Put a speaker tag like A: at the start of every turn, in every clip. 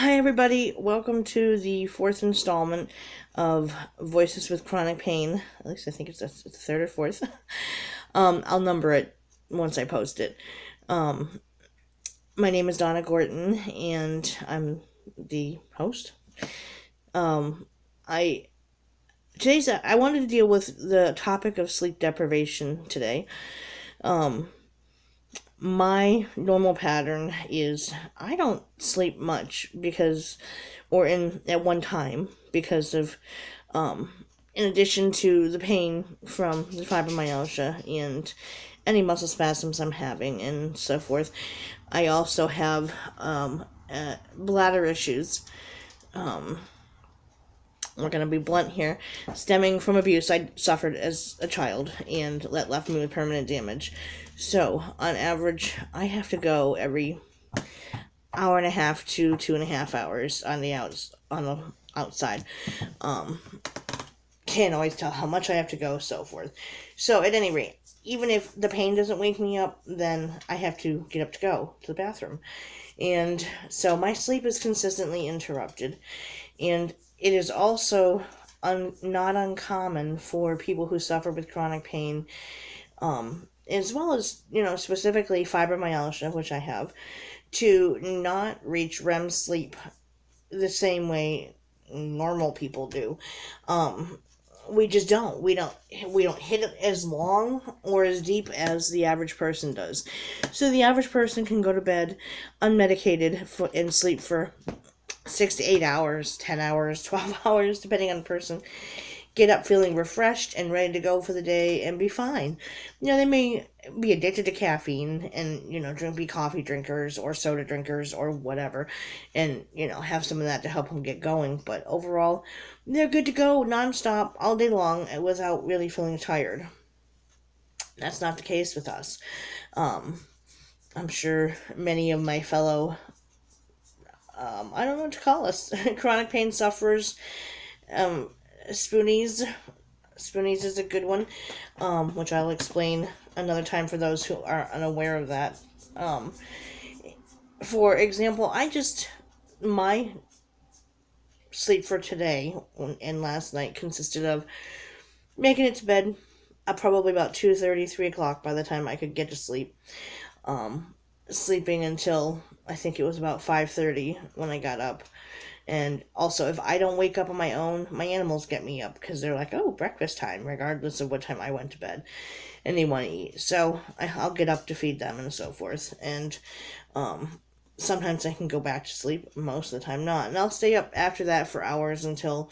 A: Hi, everybody. Welcome to the fourth installment of Voices with Chronic Pain. At least I think it's the third or fourth. I'll number it once I post it. My name is Donna Gorton, and I'm the host. I wanted to deal with the topic of sleep deprivation today. My normal pattern is I don't sleep much at one time because of, in addition to the pain from the fibromyalgia and any muscle spasms I'm having and so forth, I also have bladder issues. We're going to be blunt here, stemming from abuse I suffered as a child and that left me with permanent damage. So, on average, I have to go every hour and a half to 2.5 hours on the outside. Can't always tell how much I have to go, so forth. So, at any rate, even if the pain doesn't wake me up, then I have to get up to go to the bathroom. And so my sleep is consistently interrupted. And it is also not uncommon for people who suffer with chronic pain, as well as, specifically fibromyalgia, which I have, to not reach REM sleep the same way normal people do. We just don't. We don't hit it as long or as deep as the average person does. So the average person can go to bed unmedicated and sleep for 6 to 8 hours, 10 hours, 12 hours, depending on the person. Get up feeling refreshed and ready to go for the day and be fine. They may be addicted to caffeine and, be coffee drinkers or soda drinkers or whatever and, have some of that to help them get going. But overall, they're good to go nonstop all day long without really feeling tired. That's not the case with us. I'm sure many of my fellow, I don't know what to call us, chronic pain sufferers, Spoonies is a good one, which I'll explain another time for those who are unaware of that. For example, my sleep for today and last night consisted of making it to bed probably about 2:30, 3 o'clock by the time I could get to sleep. Sleeping until I think it was about 5:30 when I got up. And also, if I don't wake up on my own, my animals get me up because they're like, oh, breakfast time, regardless of what time I went to bed. And they want to eat. So I'll get up to feed them and so forth. And sometimes I can go back to sleep. Most of the time not. And I'll stay up after that for hours until,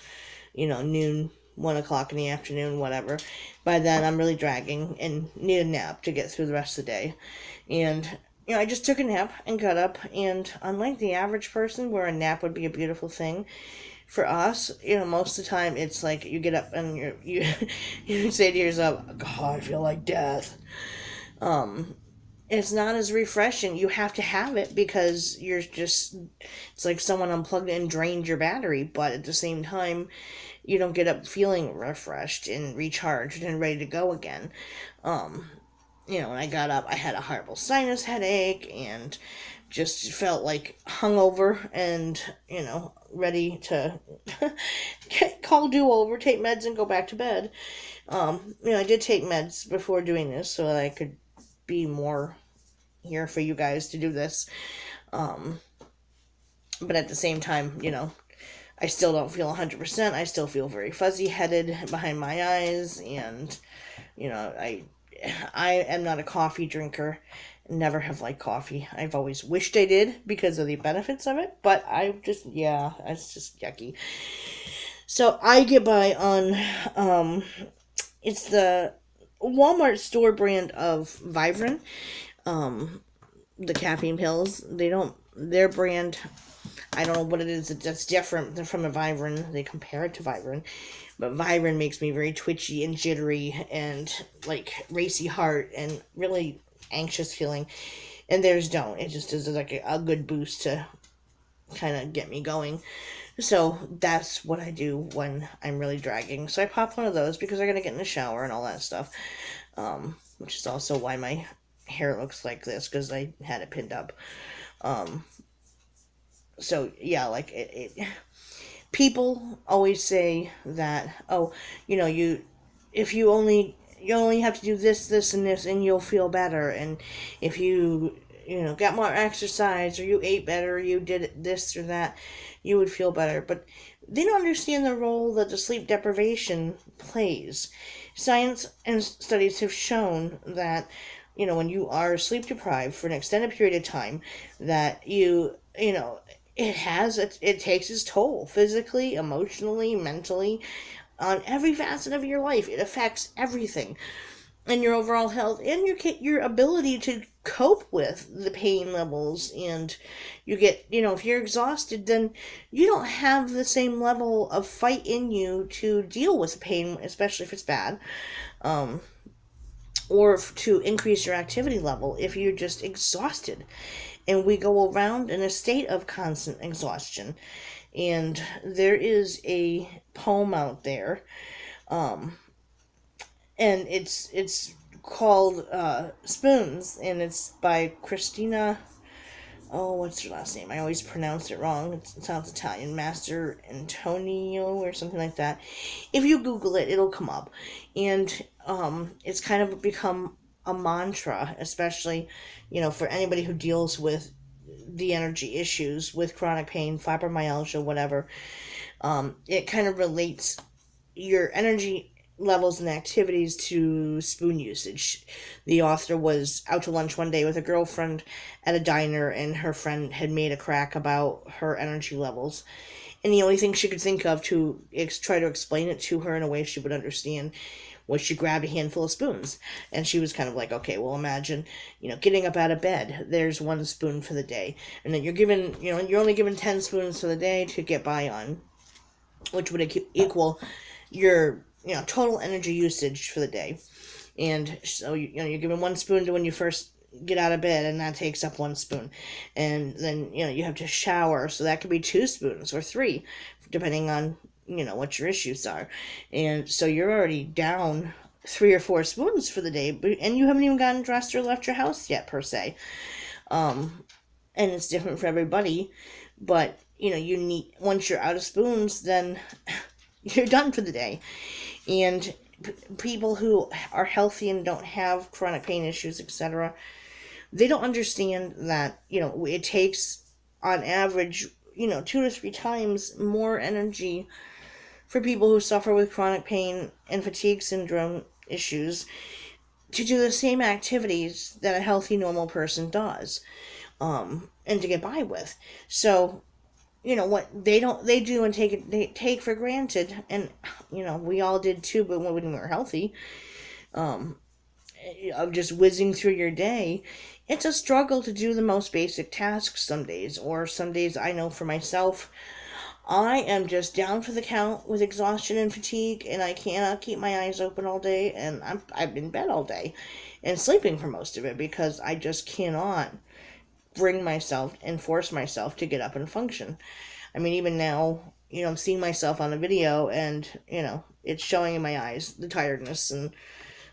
A: noon, 1 o'clock in the afternoon, whatever. By then, I'm really dragging and need a nap to get through the rest of the day. And I just took a nap and got up, and unlike the average person where a nap would be a beautiful thing, for us, most of the time it's like you get up and you say to yourself, God, I feel like death. It's not as refreshing. You have to have it because it's like someone unplugged and drained your battery, but at the same time, you don't get up feeling refreshed and recharged and ready to go again. When I got up, I had a horrible sinus headache and just felt like hungover and, ready to call do-over, take meds, and go back to bed. I did take meds before doing this so that I could be more here for you guys to do this. But at the same time, I still don't feel 100%. I still feel very fuzzy-headed behind my eyes, and, I am not a coffee drinker. Never have liked coffee. I've always wished I did because of the benefits of it, but it's just yucky. So I get by on, it's the Walmart store brand of Vivarin, the caffeine pills. Their brand, I don't know what it is that's different from a Vivarin. They compare it to Vivarin. But Vivarin makes me very twitchy and jittery and like racy heart and really anxious feeling. And theirs don't. It just is like a good boost to kind of get me going. So that's what I do when I'm really dragging. So I pop one of those because I gotta get in the shower and all that stuff. Which is also why my hair looks like this, because I had it pinned up. So yeah, like people always say that, oh, you know, if you only have to do this, this, and this, and you'll feel better. And if you got more exercise, or you ate better, or you did this or that, you would feel better. But they don't understand the role that the sleep deprivation plays. Science and studies have shown that, when you are sleep deprived for an extended period of time, that it takes its toll physically, emotionally, mentally, on every facet of your life. It affects everything, and your overall health, and your ability to cope with the pain levels. And you get, if you're exhausted, then you don't have the same level of fight in you to deal with pain, especially if it's bad, or to increase your activity level if you're just exhausted. And we go around in a state of constant exhaustion. And there is a poem out there, and it's called Spoons, and it's by Christina. Oh, what's her last name? I always pronounce it wrong. It sounds Italian. Master Antonio or something like that. If you Google it, it'll come up. And it's kind of become a mantra, especially, for anybody who deals with the energy issues, with chronic pain, fibromyalgia, whatever. It kind of relates your energy levels and activities to spoon usage. The author was out to lunch one day with a girlfriend at a diner, and her friend had made a crack about her energy levels. And the only thing she could think of to try to explain it to her in a way she would understand was she grabbed a handful of spoons. And she was kind of like, okay, well, imagine, getting up out of bed. There's one spoon for the day. And then you're only given 10 spoons for the day to get by on, which would equal your total energy usage for the day. And so you're given one spoon to when you first get out of bed, and that takes up one spoon. And then you have to shower, so that could be 2 spoons or 3, depending on what your issues are. And so you're already down 3 or 4 spoons for the day, and you haven't even gotten dressed or left your house yet, per se. And it's different for everybody, but you need, once you're out of spoons, then you're done for the day. And people who are healthy and don't have chronic pain issues, etc., they don't understand that it takes on average 2 to 3 times more energy for people who suffer with chronic pain and fatigue syndrome issues to do the same activities that a healthy normal person does, and to get by with. So what they do and they take for granted, and we all did too, but when we were healthy, of just whizzing through your day. It's a struggle to do the most basic tasks some days, or some days, I know for myself, I am just down for the count with exhaustion and fatigue, and I cannot keep my eyes open all day, and I'm in bed all day and sleeping for most of it, because I just cannot bring myself and force myself to get up and function. I mean, even now, I'm seeing myself on a video, and it's showing in my eyes the tiredness and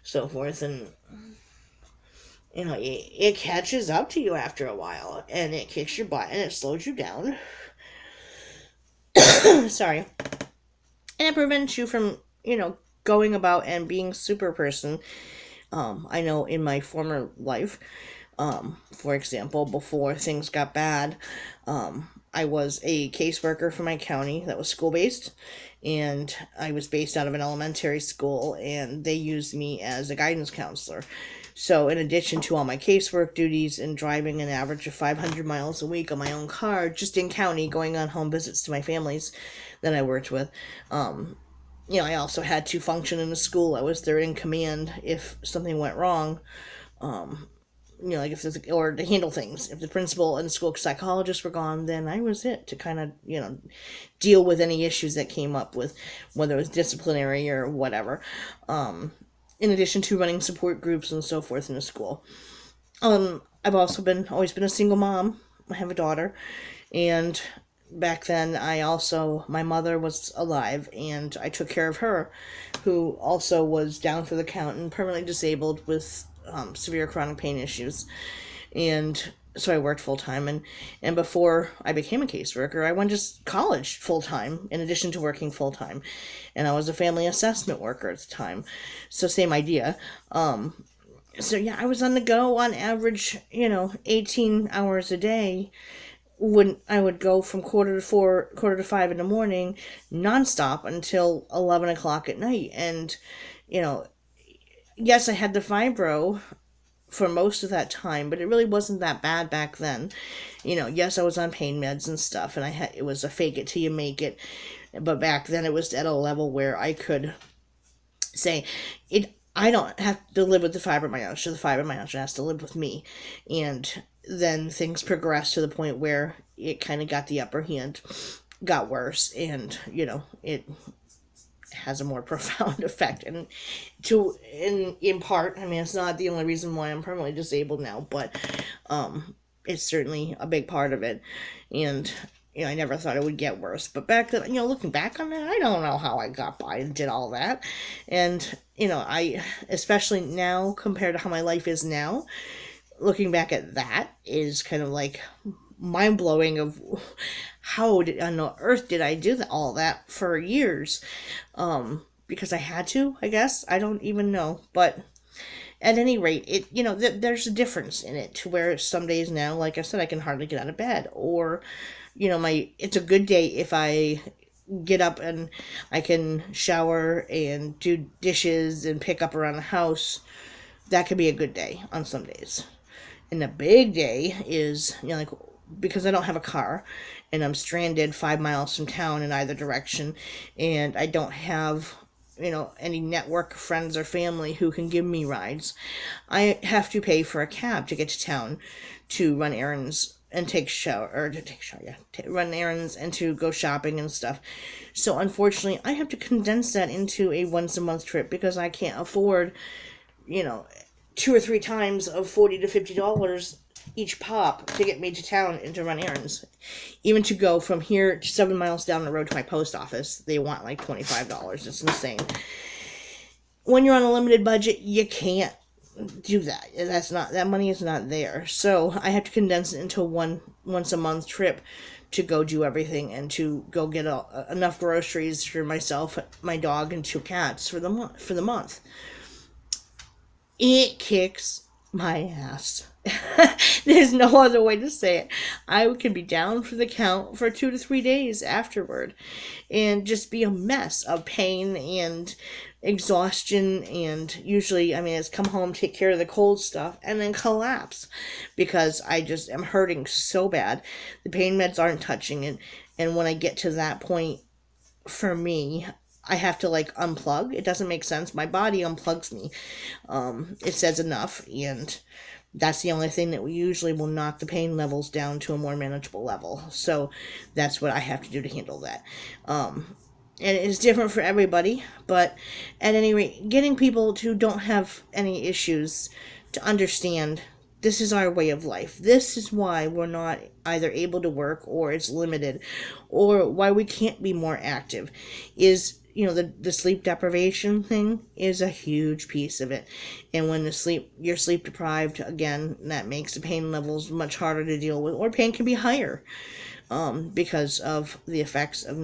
A: so forth, and it catches up to you after a while, and it kicks your butt, and it slows you down. Sorry. And it prevents you from, going about and being super person. I know in my former life, for example, before things got bad, I was a caseworker for my county that was school-based, and I was based out of an elementary school, and they used me as a guidance counselor. So in addition to all my casework duties and driving an average of 500 miles a week on my own car, just in county, going on home visits to my families that I worked with, I also had to function in the school. I was there in command if something went wrong, like or to handle things. If the principal and the school psychologist were gone, then I was it to kind of, deal with any issues that came up with, whether it was disciplinary or whatever. In addition to running support groups and so forth in the school. I've also always been a single mom. I have a daughter, and back then my mother was alive, and I took care of her, who also was down for the count and permanently disabled with severe chronic pain issues. And so I worked full time, and before I became a caseworker, I went to college full time in addition to working full time, and I was a family assessment worker at the time. So same idea. So yeah, I was on the go on average, 18 hours a day. When I would go from quarter to 4, quarter to 5 in the morning, nonstop until 11 o'clock at night, and you know, yes, I had the fibro for most of that time, but it really wasn't that bad back then. Yes, I was on pain meds and stuff, and it was a fake it till you make it. But back then, it was at a level where I could say, I don't have to live with the fibromyalgia. The fibromyalgia has to live with me, and then things progressed to the point where it kind of got the upper hand, got worse, and it has a more profound effect, and in part, I mean, it's not the only reason why I'm permanently disabled now, but it's certainly a big part of it. And I never thought it would get worse, but back then, looking back on that, I don't know how I got by and did all that. And I, especially now compared to how my life is now, looking back at that is kind of like mind-blowing of how on earth did I do all that for years. Because I had to, I guess. I don't even know. But at any rate, there's a difference in it to where some days now, like I said, I can hardly get out of bed. Or, it's a good day if I get up and I can shower and do dishes and pick up around the house. That could be a good day on some days. And a big day is, like, because I don't have a car and I'm stranded 5 miles from town in either direction, and I don't have, any network friends or family who can give me rides, I have to pay for a cab to get to town to run errands and run errands and to go shopping and stuff. So unfortunately, I have to condense that into a once a month trip because I can't afford, 2 or 3 times of $40 to $50 each pop to get me to town and to run errands. Even to go from here to 7 miles down the road to my post office, they want like $25. It's insane. When you're on a limited budget, you can't do that. That money is not there. So I have to condense it into a once a month trip to go do everything and to go get enough groceries for myself, my dog, and 2 cats for the month. It kicks my ass. There's no other way to say it. I could be down for the count for 2 to 3 days afterward and just be a mess of pain and exhaustion, and usually, it's come home, take care of the cold stuff, and then collapse because I just am hurting so bad. The pain meds aren't touching it, and when I get to that point, for me, I have to unplug. It doesn't make sense. My body unplugs me. It says enough, and that's the only thing that we usually will knock the pain levels down to a more manageable level. So that's what I have to do to handle that. And it's different for everybody, but at any rate, getting people who don't have any issues to understand this is our way of life. This is why we're not either able to work or it's limited, or why we can't be more active is, the sleep deprivation thing is a huge piece of it. And when you're sleep deprived, again, that makes the pain levels much harder to deal with, or pain can be higher because of the effects of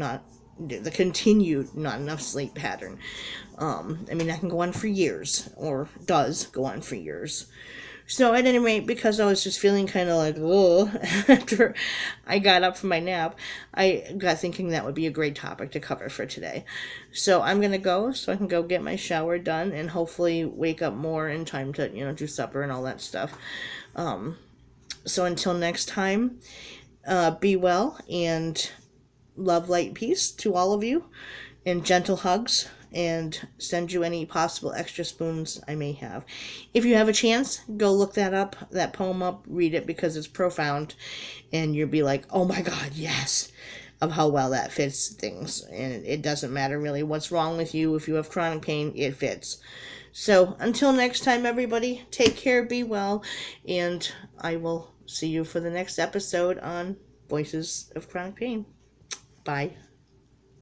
A: the continued not enough sleep pattern. That can go on for years, or does go on for years. So at any rate, because I was just feeling kind of like, ugh, after I got up from my nap, I got thinking that would be a great topic to cover for today. So I'm going to go so I can go get my shower done and hopefully wake up more in time to, do supper and all that stuff. So until next time, be well, and love, light, peace to all of you, and gentle hugs, and send you any possible extra spoons I may have. If you have a chance, go look that poem up, read it, because it's profound, and you'll be like, oh my God, yes, of how well that fits things. And it doesn't matter really what's wrong with you. If you have chronic pain, it fits. So until next time, everybody, take care, be well, and I will see you for the next episode on Voices of Chronic Pain. Bye.